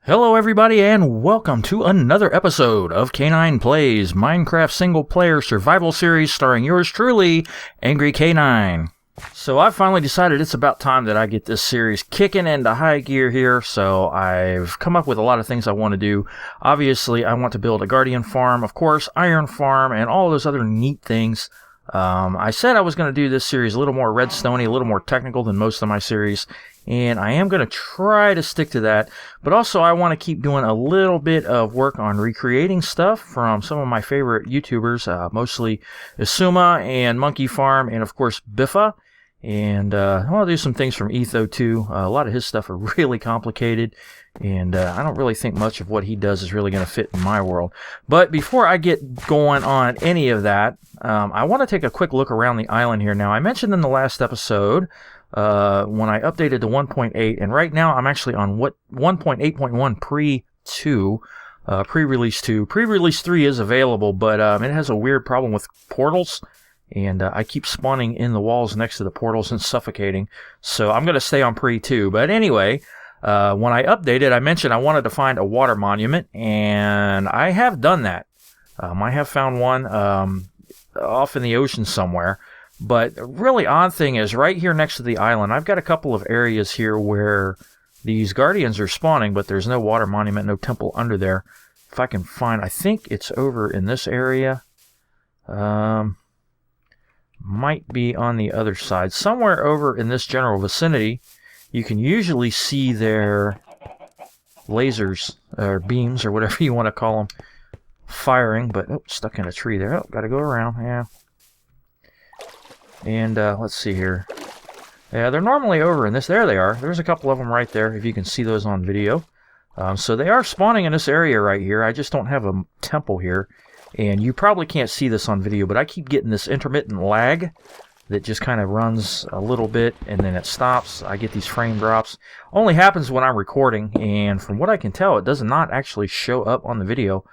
Hello everybody and welcome to another episode of K9 Plays, Minecraft single-player survival series starring yours truly, Angry K9. So I've finally decided it's about time that I get this series kicking into high gear here, so I've come up with a lot of things I want to do. Obviously, I want to build a guardian farm, of course, iron farm, and all those other neat things. I said I was going to do this series a little more redstone-y, a little more technical than most of my series, and I am going to try to stick to that, but also I want to keep doing a little bit of work on recreating stuff from some of my favorite YouTubers, mostly Isuma and Monkeyfarm, and of course Biffa, and I want to do some things from Outtro too. A lot of his stuff are really complicated, and I don't really think much of what he does is really going to fit in my world. But before I get going on any of that, I want to take a quick look around the island here. Now, I mentioned in the last episode when I updated to 1.8, and right now I'm actually on 1.8.1 pre-2, pre-release 2. Pre-release 3 is available, but it has a weird problem with portals, and I keep spawning in the walls next to the portals and suffocating, so I'm going to stay on pre-2. But anyway, when I updated, I mentioned I wanted to find a water monument, and I have done that. I have found one off in the ocean somewhere. But a really odd thing is right here next to the island, I've got a couple of areas here where these guardians are spawning, but there's no water monument, no temple under there. If I can find, I think it's over in this area. Might be on the other side. Somewhere over in this general vicinity, you can usually see their lasers, or beams, or whatever you want to call them, firing. But, oh, stuck in a tree there. Oh, got to go around, yeah. And let's see here. Yeah, they're normally over in this. There they are. There's a couple of them right there, if you can see those on video. So they are spawning in this area right here. I just don't have a temple here. And you probably can't see this on video, but I keep getting this intermittent lag that just kind of runs a little bit and then it stops. I get these frame drops. Only happens when I'm recording, and from what I can tell, it does not actually show up on the video.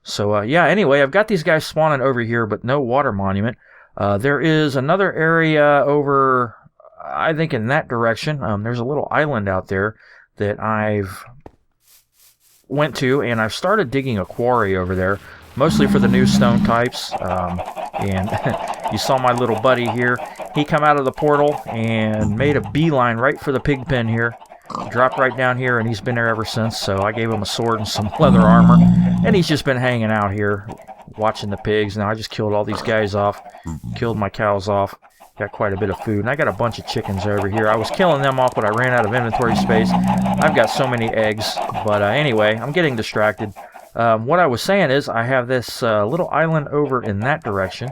So yeah, anyway, I've got these guys spawning over here, but no water monument. There is another area over, I think, in that direction. There's a little island out there that I've went to, and I've started digging a quarry over there, mostly for the new stone types. And you saw my little buddy here. He come out of the portal and made a beeline right for the pig pen here. Dropped right down here, and he's been there ever since. So I gave him a sword and some leather armor, and he's just been hanging out here watching the pigs. Now I just killed all these guys off, killed my cows off, got quite a bit of food, and I got a bunch of chickens over here. I was killing them off, but I ran out of inventory space. I've got so many eggs, but anyway, I'm getting distracted. What I was saying is I have this little island over in that direction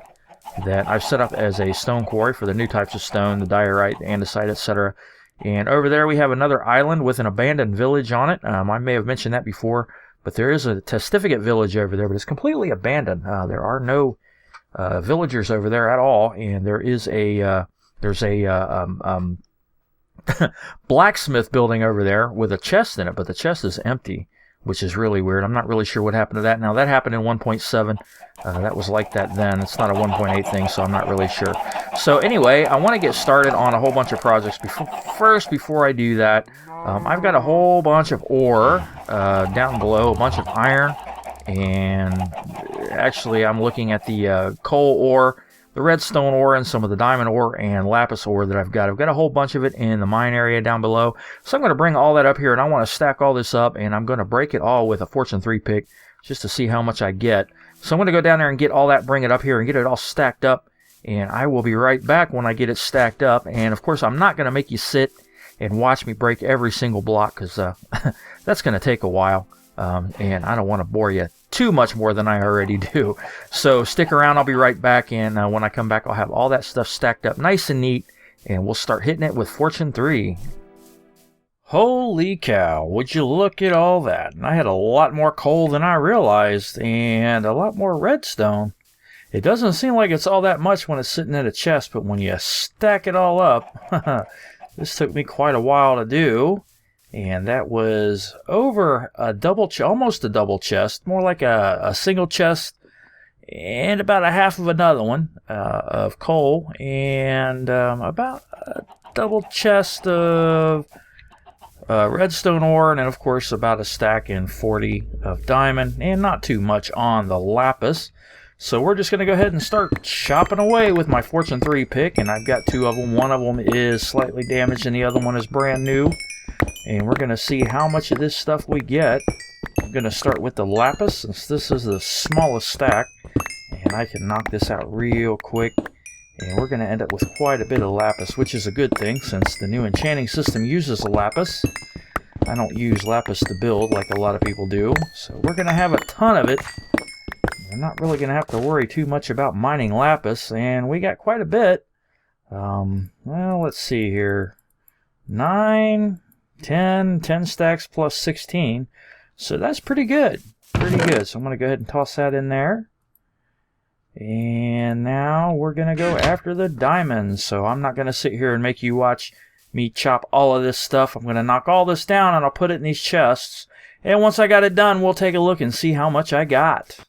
that I've set up as a stone quarry for the new types of stone, the diorite, the andesite, etc. And over there we have another island with an abandoned village on it. I may have mentioned that before, but there is a testificate village over there, but it's completely abandoned. There are no villagers over there at all, and there is a blacksmith building over there with a chest in it, but the chest is empty, which is really weird. I'm not really sure what happened to that. Now, that happened in 1.7. That was like that then. It's not a 1.8 thing, so I'm not really sure. So anyway, I want to get started on a whole bunch of projects. Before I do that, I've got a whole bunch of ore down below, a bunch of iron, and actually I'm looking at the coal ore, the redstone ore, and some of the diamond ore and lapis ore that I've got. I've got a whole bunch of it in the mine area down below. So I'm going to bring all that up here, and I want to stack all this up, and I'm going to break it all with a Fortune 3 pick just to see how much I get. So I'm going to go down there and get all that, bring it up here, and get it all stacked up, and I will be right back when I get it stacked up. And of course, I'm not going to make you sit and watch me break every single block, because that's going to take a while, and I don't want to bore you too much more than I already do. So stick around, I'll be right back, and when I come back, I'll have all that stuff stacked up nice and neat, and we'll start hitting it with Fortune 3. Holy cow, would you look at all that? And I had a lot more coal than I realized, and a lot more redstone. It doesn't seem like it's all that much when it's sitting in a chest, but when you stack it all up, this took me quite a while to do. And that was over a almost a double chest, more like a single chest, and about a half of another one of coal, and about a double chest of redstone ore, and then of course about a stack and 40 of diamond, and not too much on the lapis. So we're just going to go ahead and start chopping away with my Fortune 3 pick, and I've got two of them. One of them is slightly damaged and the other one is brand new. And we're going to see how much of this stuff we get. I'm going to start with the lapis, since this is the smallest stack, and I can knock this out real quick. And we're going to end up with quite a bit of lapis, which is a good thing since the new enchanting system uses a lapis. I don't use lapis to build like a lot of people do, so we're going to have a ton of it. We're not really going to have to worry too much about mining lapis, and we got quite a bit. Well, let's see here. 9, 10 stacks plus 16. So that's pretty good. Pretty good. So I'm going to go ahead and toss that in there. And now we're going to go after the diamonds. So I'm not going to sit here and make you watch me chop all of this stuff. I'm going to knock all this down and I'll put it in these chests. And once I got it done, we'll take a look and see how much I got.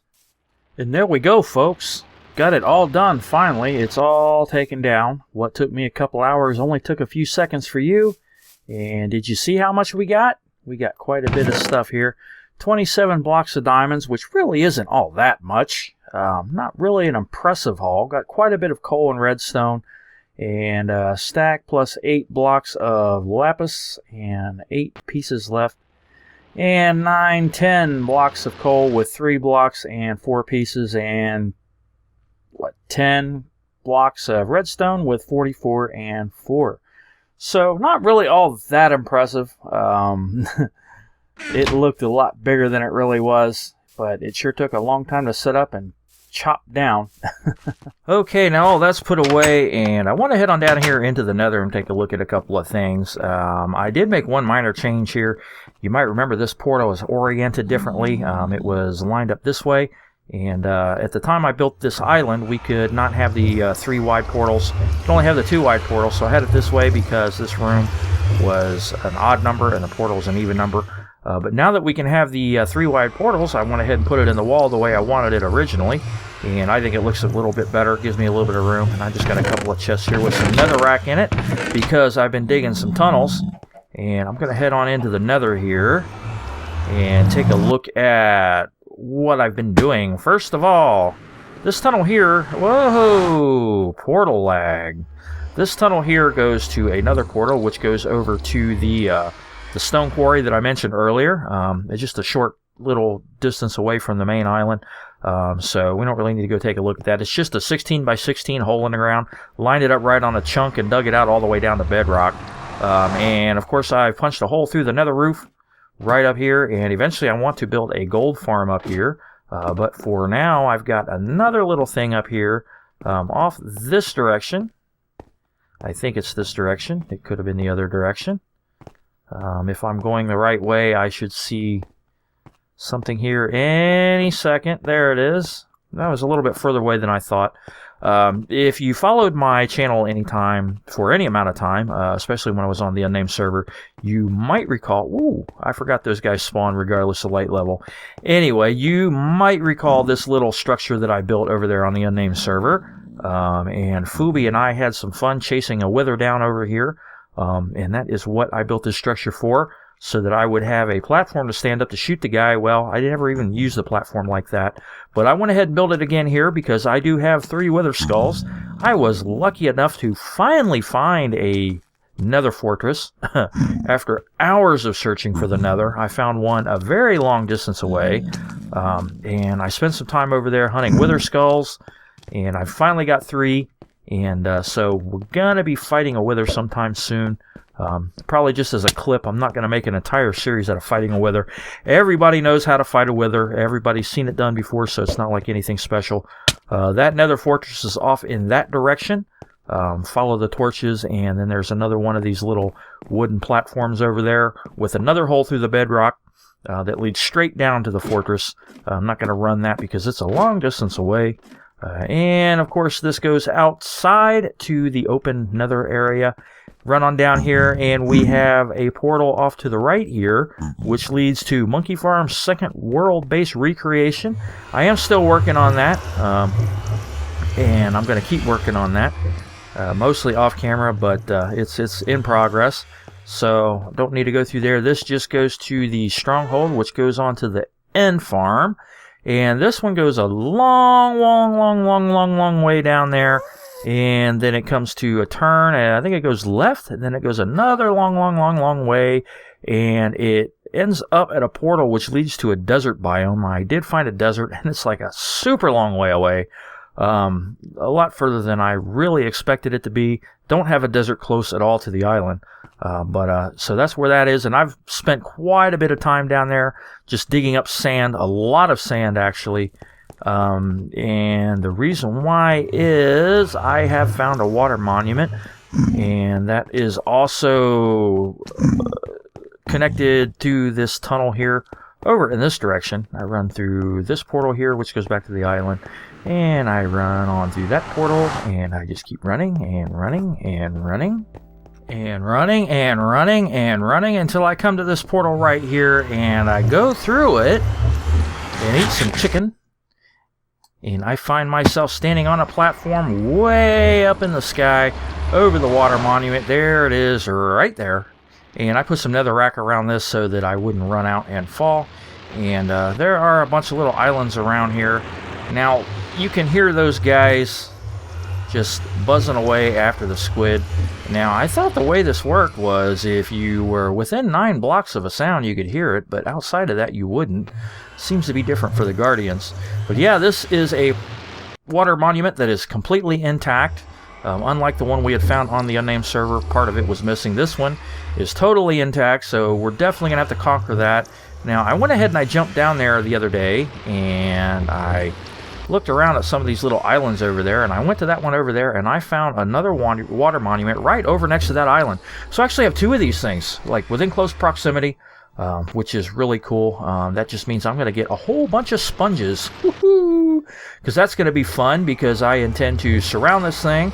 And there we go, folks. Got it all done finally. It's all taken down. What took me a couple hours only took a few seconds for you. And did you see how much we got? We got quite a bit of stuff here. 27 blocks of diamonds, which really isn't all that much. Not really an impressive haul. Got quite a bit of coal and redstone. And a stack plus 8 blocks of lapis and 8 pieces left. And 9, 10 blocks of coal with 3 blocks and 4 pieces. And 10 blocks of redstone with 44 and 4. So not really all that impressive. It looked a lot bigger than it really was, but it sure took a long time to set up and chop down. Okay, now all that's put away, and I want to head on down here into the nether and take a look at a couple of things. I did make one minor change here. You might remember this portal was oriented differently. It was lined up this way, and at the time I built this island, we could not have the 3 wide portals. You could only have the 2 wide portals, so I had it this way because this room was an odd number and the portal was an even number. But now that we can have the 3 wide portals, I went ahead and put it in the wall the way I wanted it originally. And I think it looks a little bit better, gives me a little bit of room. And I just got a couple of chests here with some netherrack in it because I've been digging some tunnels. And I'm going to head on into the nether here and take a look at what I've been doing. First of all, this tunnel here, whoa, portal lag. This tunnel here goes to another portal, which goes over to the stone quarry that I mentioned earlier. It's just a short little distance away from the main island, so we don't really need to go take a look at that. It's just a 16 by 16 hole in the ground. Lined it up right on a chunk and dug it out all the way down to bedrock. And of course I punched a hole through the nether roof right up here, and eventually I want to build a gold farm up here. But for now I've got another little thing up here off this direction. I think it's this direction. It could have been the other direction. If I'm going the right way, I should see something here any second. There it is. That was a little bit further away than I thought. If you followed my channel anytime, for any amount of time, especially when I was on the unnamed server, you might recall, ooh, I forgot those guys spawn regardless of light level. Anyway, you might recall this little structure that I built over there on the unnamed server. And Fubi and I had some fun chasing a wither down over here. And that is what I built this structure for, so that I would have a platform to stand up to shoot the guy. Well, I never even used the platform like that, but I went ahead and built it again here because I do have 3 wither skulls. I was lucky enough to finally find a nether fortress. After hours of searching for the nether, I found one a very long distance away, and I spent some time over there hunting wither skulls, and I finally got 3. And so we're going to be fighting a wither sometime soon. Probably just as a clip. I'm not going to make an entire series out of fighting a wither. Everybody knows how to fight a wither. Everybody's seen it done before, so it's not like anything special. That nether fortress is off in that direction. Follow the torches, and then there's another one of these little wooden platforms over there with another hole through the bedrock that leads straight down to the fortress. I'm not going to run that because it's a long distance away. And of course this goes outside to the open nether area. Run on down here and we have a portal off to the right here, which leads to Monkeyfarm's second world base recreation. I am still working on that, and I'm going to keep working on that, mostly off camera, but it's in progress. So don't need to go through there. This just goes to the stronghold, which goes on to the end farm. And this one goes a long way down there. And then it comes to a turn, and I think it goes left, and then it goes another long way. And it ends up at a portal which leads to a desert biome. I did find a desert, and it's like a super long way away. A lot further than I really expected it to be. Don't have a desert close at all to the island. So that's where that is, and I've spent quite a bit of time down there just digging up sand, a lot of sand actually. And the reason why is I have found a water monument, and that is also connected to this tunnel here over in this direction. I run through this portal here, which goes back to the island, and I run on through that portal, and I just keep running and running and running and running and running and running until I come to this portal right here, and I go through it and eat some chicken, and I find myself standing on a platform way up in the sky over the water monument. There it is right there. And I put some netherrack around this so that I wouldn't run out and fall. And there are a bunch of little islands around here. Now, you can hear those guys just buzzing away after the squid. Now, I thought the way this worked was if you were within 9 blocks of a sound, you could hear it, but outside of that, you wouldn't. Seems to be different for the Guardians. But yeah, this is a water monument that is completely intact. Unlike the one we had found on the unnamed server, part of it was missing. This one is totally intact, so we're definitely going to have to conquer that. Now, I went ahead and I jumped down there the other day, and I looked around at some of these little islands over there, and I went to that one over there, and I found another water monument right over next to that island. So I actually have 2 of these things, like within close proximity, which is really cool. That just means I'm going to get a whole bunch of sponges, because that's going to be fun, because I intend to surround this thing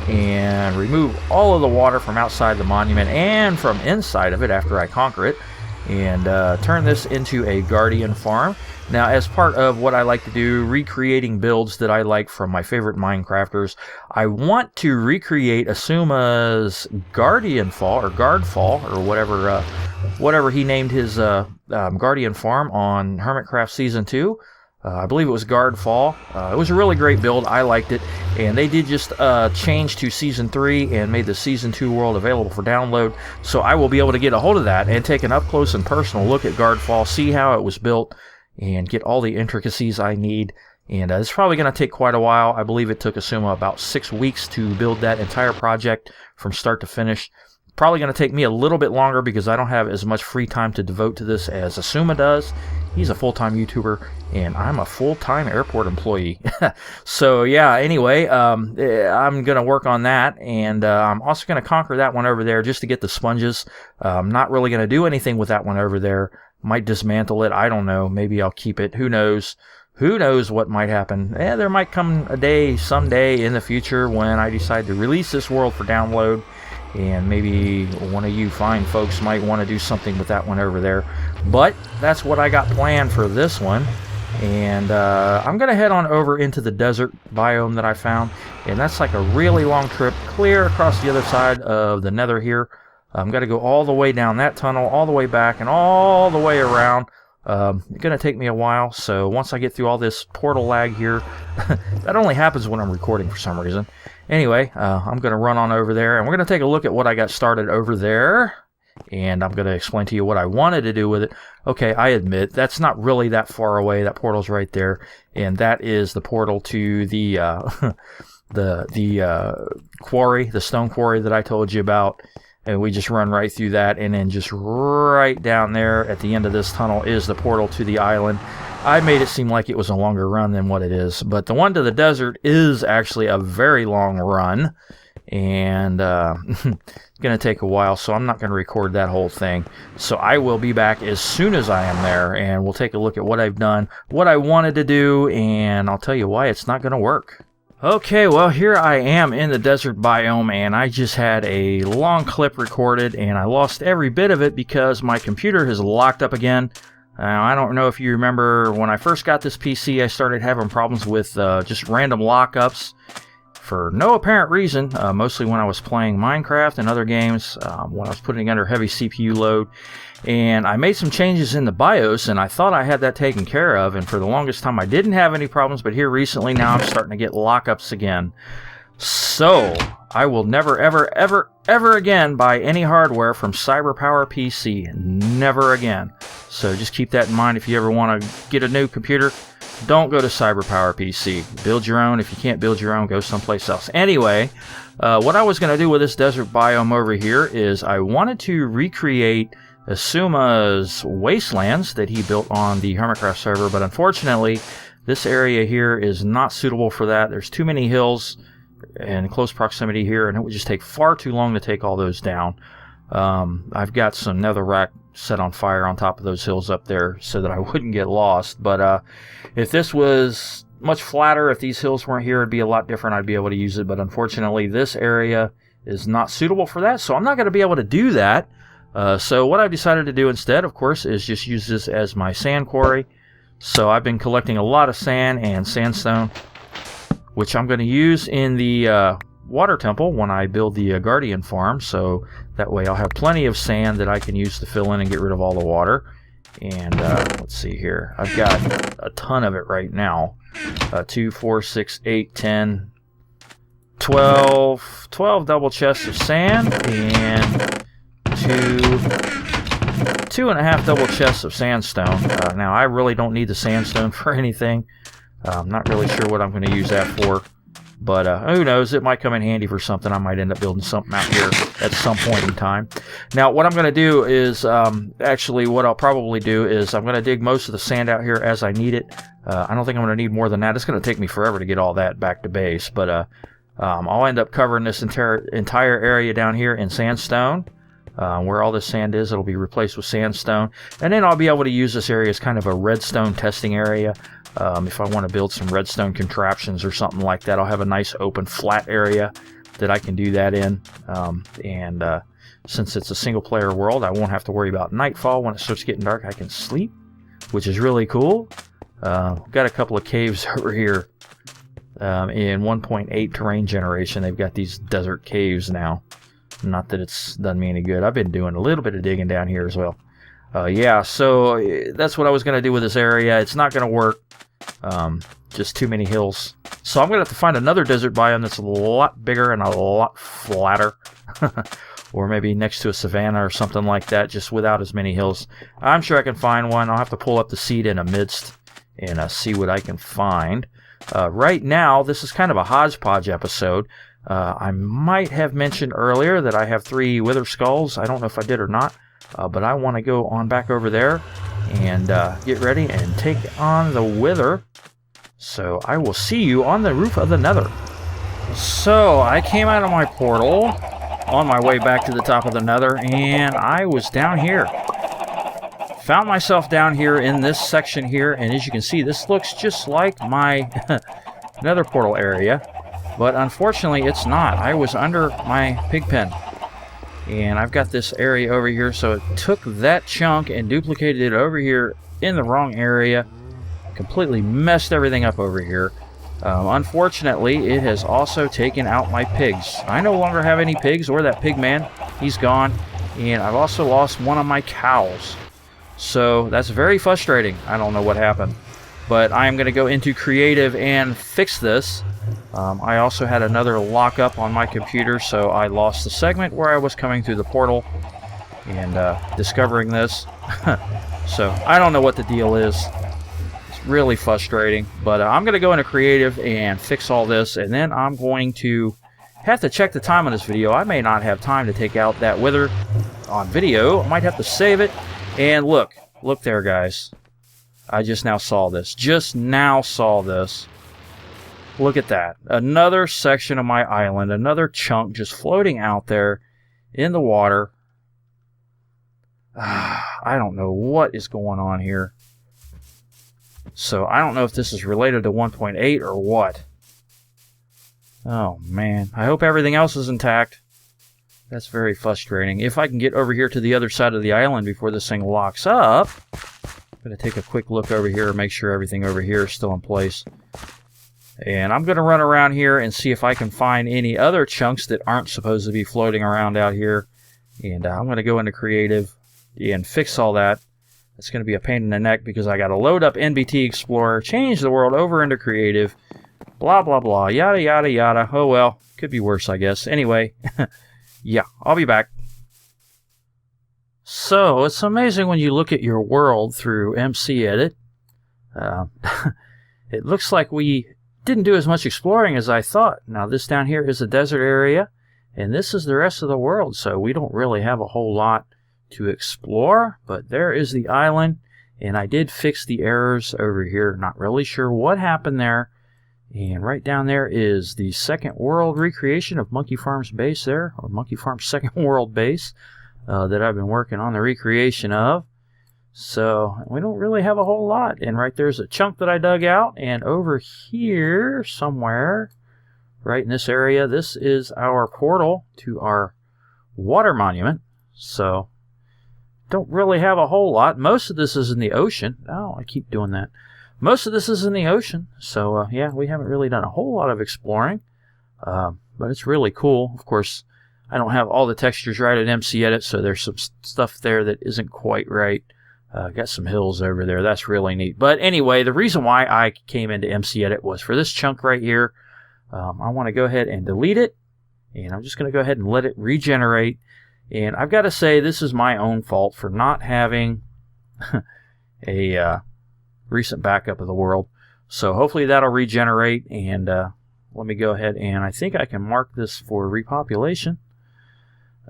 and remove all of the water from outside the monument and from inside of it after I conquer it, and turn this into a Guardian farm. Now, as part of what I like to do, recreating builds that I like from my favorite Minecrafters, I want to recreate Asuma's Guardian Fall, or Guard Fall, or whatever he named his Guardian farm on Hermitcraft Season 2. I believe it was Guard Fall. It was a really great build. I liked it. And they did just change to Season 3 and made the Season 2 world available for download. So I will be able to get a hold of that and take an up-close and personal look at Guard Fall, see how it was built, and get all the intricacies I need. And it's probably going to take quite a while. I believe it took Asuma about 6 weeks to build that entire project from start to finish. Probably going to take me a little bit longer because I don't have as much free time to devote to this as Asuma does. He's a full-time YouTuber, and I'm a full-time airport employee. So yeah, anyway, I'm going to work on that, and I'm also going to conquer that one over there just to get the sponges. I'm not really going to do anything with that one over there. Might dismantle it. I don't know. Maybe I'll keep it. Who knows? Who knows what might happen? There might come a day, someday in the future, when I decide to release this world for download. And maybe one of you fine folks might want to do something with that one over there. But that's what I got planned for this one. And I'm going to head on over into the desert biome that I found. And that's like a really long trip clear across the other side of the nether here. I'm going to go all the way down that tunnel, all the way back, and all the way around. It's going to take me a while. So once I get through all this portal lag here, that only happens when I'm recording for some reason. Anyway, I'm going to run on over there, and we're going to take a look at what I got started over there, and I'm going to explain to you what I wanted to do with it. Okay, I admit, that's not really that far away. That portal's right there, and that is the portal to the quarry, the stone quarry that I told you about. And we just run right through that, and then just right down there at the end of this tunnel is the portal to the island. I made it seem like it was a longer run than what it is, but the one to the desert is actually a very long run, and it's going to take a while, so I'm not going to record that whole thing. So I will be back as soon as I am there, and we'll take a look at what I've done, what I wanted to do, and I'll tell you why it's not going to work. Okay, well, here I am in the desert biome, and I just had a long clip recorded, and I lost every bit of it because my computer has locked up again. I don't know if you remember when I first got this PC, I started having problems with just random lockups for no apparent reason, mostly when I was playing Minecraft and other games, when I was putting under heavy CPU load. And I made some changes in the BIOS, and I thought I had that taken care of, and for the longest time I didn't have any problems, but here recently now I'm starting to get lockups again. So, I will never, ever, ever, ever again buy any hardware from CyberPower PC. Never again. So just keep that in mind if you ever want to get a new computer. Don't go to CyberPower PC. Build your own. If you can't build your own, go someplace else. Anyway, what I was going to do with this desert biome over here is I wanted to recreate Asuma's wastelands that he built on the Hermitcraft server, but unfortunately, this area here is not suitable for that. There's too many hills in close proximity here, and it would just take far too long to take all those down. I've got some netherrack set on fire on top of those hills up there so that I wouldn't get lost, but if this was much flatter, if these hills weren't here, it'd be a lot different. I'd be able to use it, but unfortunately this area is not suitable for that, so I'm not going to be able to do that. So what I've decided to do instead, of course, is just use this as my sand quarry. So I've been collecting a lot of sand and sandstone, which I'm going to use in the water temple when I build the Guardian farm. So that way I'll have plenty of sand that I can use to fill in and get rid of all the water. And let's see here. I've got a ton of it right now. 2, 4, 6, 8, 10, 12 double chests of sand and 2.5 double chests of sandstone. Now I really don't need the sandstone for anything. I'm not really sure what I'm going to use that for, but who knows, it might come in handy for something. I might end up building something out here at some point in time. Now what I'm going to do is, actually what I'll probably do is I'm going to dig most of the sand out here as I need it. I don't think I'm going to need more than that. It's going to take me forever to get all that back to base, but I'll end up covering this entire area down here in sandstone. Where all this sand is, it'll be replaced with sandstone. And then I'll be able to use this area as kind of a redstone testing area. If I want to build some redstone contraptions or something like that, I'll have a nice open flat area that I can do that in. Since it's a single player world, I won't have to worry about nightfall. When it starts getting dark, I can sleep, which is really cool. Got a couple of caves over here. In 1.8 terrain generation, they've got these desert caves now. Not that it's done me any good. I've been doing a little bit of digging down here as well. Yeah, so that's what I was going to do with this area. It's not going to work. Just too many hills. So I'm going to have to find another desert biome that's a lot bigger and a lot flatter. Or maybe next to a savanna or something like that, just without as many hills. I'm sure I can find one. I'll have to pull up the seed in amidst and see what I can find. Right now, this is kind of a hodgepodge episode. I might have mentioned earlier that I have 3 wither skulls. I don't know if I did or not, but I want to go on back over there and get ready and take on the wither. So I will see you on the roof of the nether. So I came out of my portal on my way back to the top of the nether, and I was down here. Found myself down here in this section here, and as you can see, this looks just like my nether portal area. But unfortunately, it's not. I was under my pig pen. And I've got this area over here, so it took that chunk and duplicated it over here in the wrong area. Completely messed everything up over here. Unfortunately, it has also taken out my pigs. I no longer have any pigs, or that pig man. He's gone. And I've also lost one of my cows. So that's very frustrating. I don't know what happened. But I am going to go into creative and fix this. I also had another lockup on my computer, so I lost the segment where I was coming through the portal and discovering this. So I don't know what the deal is. It's really frustrating, but I'm going to go into creative and fix all this, and then I'm going to have to check the time on this video. I may not have time to take out that wither on video. I might have to save it. And look there, guys. I just now saw this. Look at that. Another section of my island, another chunk just floating out there in the water. I don't know what is going on here. So I don't know if this is related to 1.8 or what. Oh man, I hope everything else is intact. That's very frustrating. If I can get over here to the other side of the island before this thing locks up. I'm going to take a quick look over here and make sure everything over here is still in place. And I'm going to run around here and see if I can find any other chunks that aren't supposed to be floating around out here. And I'm going to go into creative and fix all that. It's going to be a pain in the neck because I got to load up NBT Explorer, change the world over into creative, blah, blah, blah, yada, yada, yada. Oh, well, could be worse, I guess. Anyway, yeah, I'll be back. So, it's amazing when you look at your world through MC Edit. It looks like we didn't do as much exploring as I thought. Now, this down here is a desert area, and this is the rest of the world, so we don't really have a whole lot to explore, but there is the island, and I did fix the errors over here. Not really sure what happened there. And right down there is the second world recreation of Monkeyfarm's base there, or Monkeyfarm's second world base that I've been working on the recreation of. So we don't really have a whole lot. And right there's a chunk that I dug out, and over here somewhere, right in this area, this is our portal to our water monument. So don't really have a whole lot. Most of this is in the ocean. Oh, I keep doing that. Most of this is in the ocean. So, yeah, we haven't really done a whole lot of exploring. But it's really cool. Of course, I don't have all the textures right at MC Edit, so there's some stuff there that isn't quite right. Got some hills over there. That's really neat. But anyway, the reason why I came into MC Edit was for this chunk right here. I want to go ahead and delete it. And I'm just going to go ahead and let it regenerate. And I've got to say, this is my own fault for not having a recent backup of the world. So hopefully that'll regenerate. And let me go ahead and I think I can mark this for repopulation.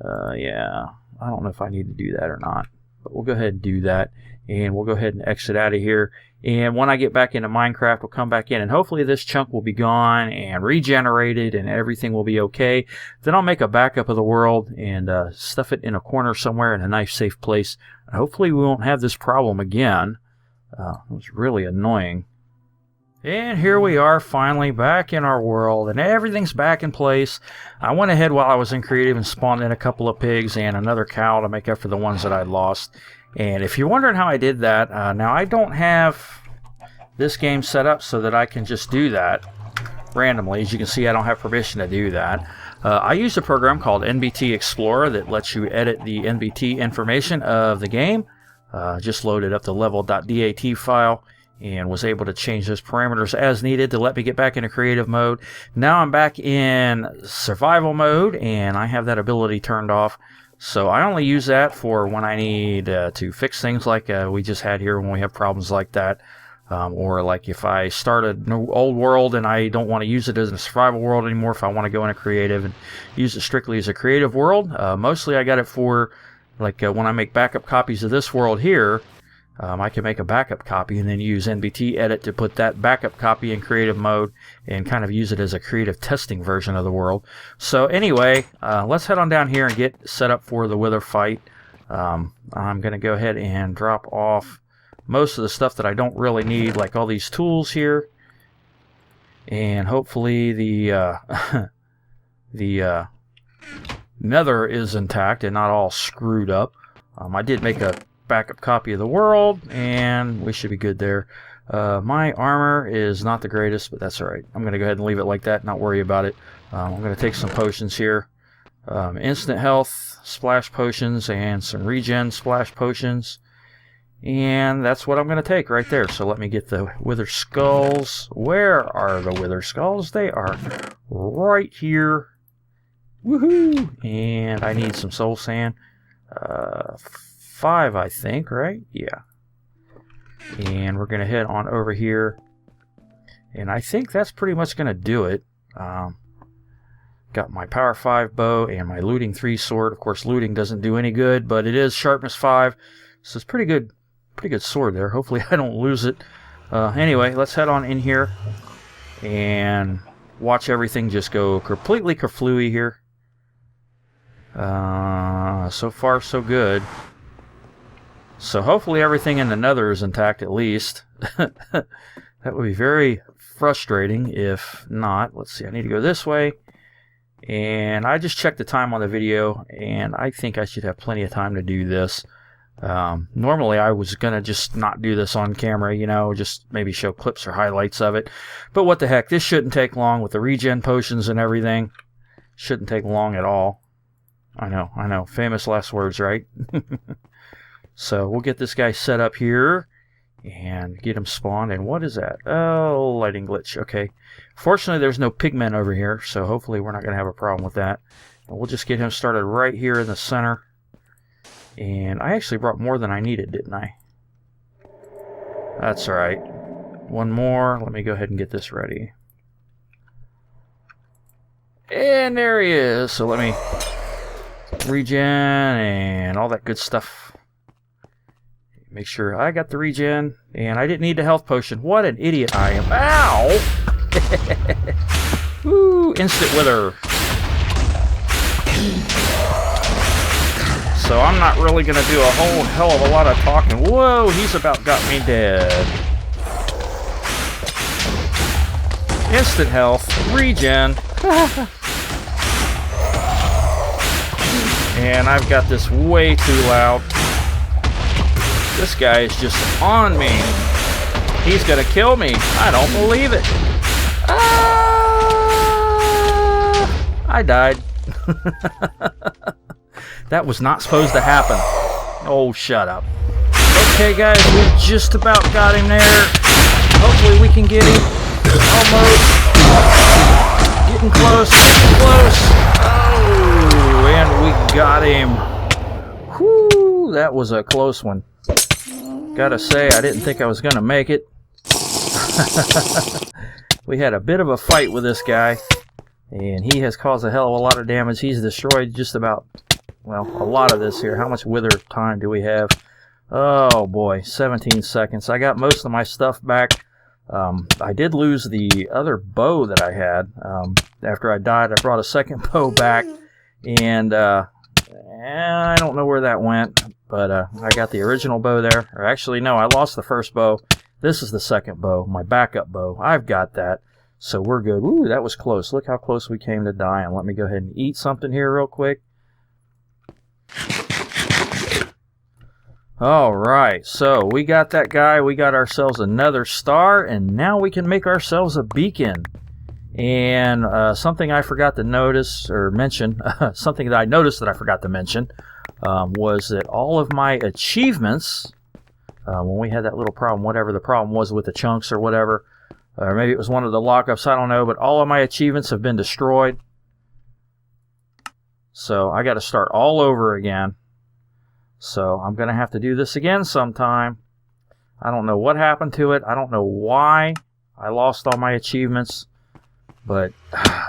Yeah, I don't know if I need to do that or not. But we'll go ahead and do that. And we'll go ahead and exit out of here. And when I get back into Minecraft, we'll come back in. And hopefully this chunk will be gone and regenerated and everything will be okay. Then I'll make a backup of the world and stuff it in a corner somewhere in a nice, safe place. And hopefully we won't have this problem again. It was really annoying. And here we are finally back in our world. And everything's back in place. I went ahead while I was in creative and spawned in a couple of pigs and another cow to make up for the ones that I lost. And if you're wondering how I did that, now I don't have this game set up so that I can just do that randomly. As you can see, I don't have permission to do that. I used a program called NBT Explorer that lets you edit the NBT information of the game. Just loaded up the level.dat file and was able to change those parameters as needed to let me get back into creative mode. Now I'm back in survival mode, and I have that ability turned off. So I only use that for when I need to fix things like we just had here when we have problems like that. Or like if I start a new old world and I don't want to use it as a survival world anymore, if I want to go into creative and use it strictly as a creative world. Mostly I got it for like when I make backup copies of this world here. I can make a backup copy and then use NBT Edit to put that backup copy in creative mode and kind of use it as a creative testing version of the world. So anyway, let's head on down here and get set up for the wither fight. I'm going to go ahead and drop off most of the stuff that I don't really need, like all these tools here. And hopefully the the nether is intact and not all screwed up. I did make a backup copy of the world, and we should be good there. My armor is not the greatest, but that's alright. I'm going to go ahead and leave it like that, not worry about it. I'm going to take some potions here. Instant health splash potions and some regen splash potions. And that's what I'm going to take right there. So let me get the wither skulls. Where are the wither skulls? They are right here. Woohoo! And I need some soul sand. 5, I think, right? Yeah. And we're going to head on over here. And I think that's pretty much going to do it. Got my power 5 bow and my looting 3 sword. Of course, looting doesn't do any good, but it is sharpness 5. So it's pretty good sword there. Hopefully I don't lose it. Anyway, let's head on in here and watch everything just go completely kerflooey here. So far, so good. So hopefully everything in the nether is intact at least. That would be very frustrating if not. Let's see, I need to go this way. And I just checked the time on the video, and I think I should have plenty of time to do this. Normally I was gonna just not do this on camera, you know, just maybe show clips or highlights of it. But what the heck, this shouldn't take long with the regen potions and everything. Shouldn't take long at all. I know. Famous last words, right? So we'll get this guy set up here and get him spawned. And what is that? Oh, lighting glitch. Okay. Fortunately, there's no pigmen over here, so hopefully we're not going to have a problem with that. And we'll just get him started right here in the center. And I actually brought more than I needed, didn't I? That's all right. One more. Let me go ahead and get this ready. And there he is. So let me regen and all that good stuff. Make sure I got the regen. And I didn't need the health potion. What an idiot I am. Ow! Woo! Instant wither. So I'm not really going to do a whole hell of a lot of talking. Whoa, he's about got me dead. Instant health. Regen. And I've got this way too loud. This guy is just on me. He's going to kill me. I don't believe it. I died. That was not supposed to happen. Oh, shut up. Okay, guys, we just about got him there. Hopefully we can get him. Almost. Getting close. Close. Oh, and we got him. Whew, that was a close one. Gotta say, I didn't think I was going to make it. We had a bit of a fight with this guy. And he has caused a hell of a lot of damage. He's destroyed just about... well, a lot of this here. How much wither time do we have? Oh boy, 17 seconds. I got most of my stuff back. I did lose the other bow that I had. After I died, I brought a second bow back. And I don't know where that went. But I got the original bow there. Or actually, no, I lost the first bow. This is the second bow, my backup bow. I've got that. So we're good. Ooh, that was close. Look how close we came to dying. Let me go ahead and eat something here real quick. Alright, so we got that guy, we got ourselves another star, and now we can make ourselves a beacon. And something I forgot to notice, or mention, something that I noticed that I forgot to mention, was that all of my achievements, when we had that little problem, whatever the problem was with the chunks or whatever, or maybe it was one of the lockups, I don't know, but all of my achievements have been destroyed. So I got to start all over again. So I'm going to have to do this again sometime. I don't know what happened to it. I don't know why I lost all my achievements. But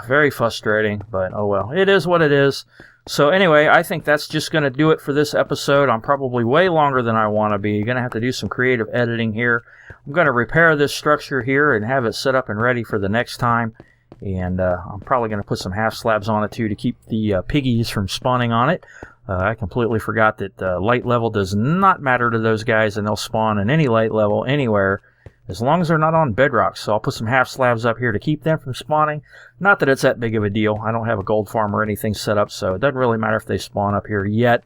very frustrating. But oh well, it is what it is. So anyway, I think that's just going to do it for this episode. I'm probably way longer than I want to be. You're going to have to do some creative editing here. I'm going to repair this structure here and have it set up and ready for the next time. And I'm probably going to put some half slabs on it too to keep the piggies from spawning on it. I completely forgot that light level does not matter to those guys, and they'll spawn in any light level anywhere as long as they're not on bedrock. So I'll put some half slabs up here to keep them from spawning. Not that it's that big of a deal. I don't have a gold farm or anything set up, so it doesn't really matter if they spawn up here yet.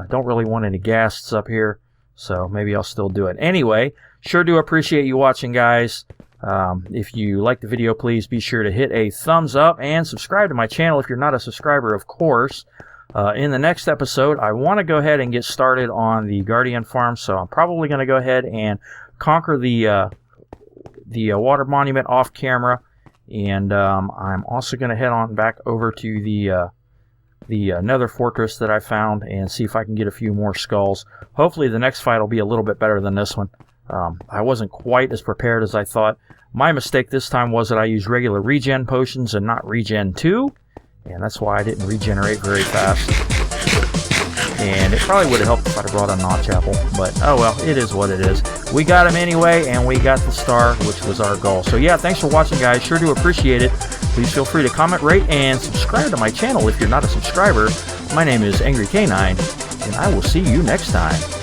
Don't really want any ghasts up here, so maybe I'll still do it. Anyway, sure do appreciate you watching, guys. If you like the video, please be sure to hit a thumbs up and subscribe to my channel if you're not a subscriber, of course. In the next episode, I want to go ahead and get started on the Guardian farm, so I'm probably going to go ahead and conquer the water monument off camera, and I'm also going to head on back over to the nether fortress that I found and see if I can get a few more skulls. Hopefully the next fight will be a little bit better than this one. I wasn't quite as prepared as I thought. My mistake this time was that I used regular regen potions and not regen 2. And that's why I didn't regenerate very fast. And it probably would have helped if I'd have brought a notch apple. But, oh well, it is what it is. We got him anyway, and we got the star, which was our goal. So yeah, thanks for watching, guys. Sure do appreciate it. Please feel free to comment, rate, and subscribe to my channel if you're not a subscriber. My name is Angry K9, and I will see you next time.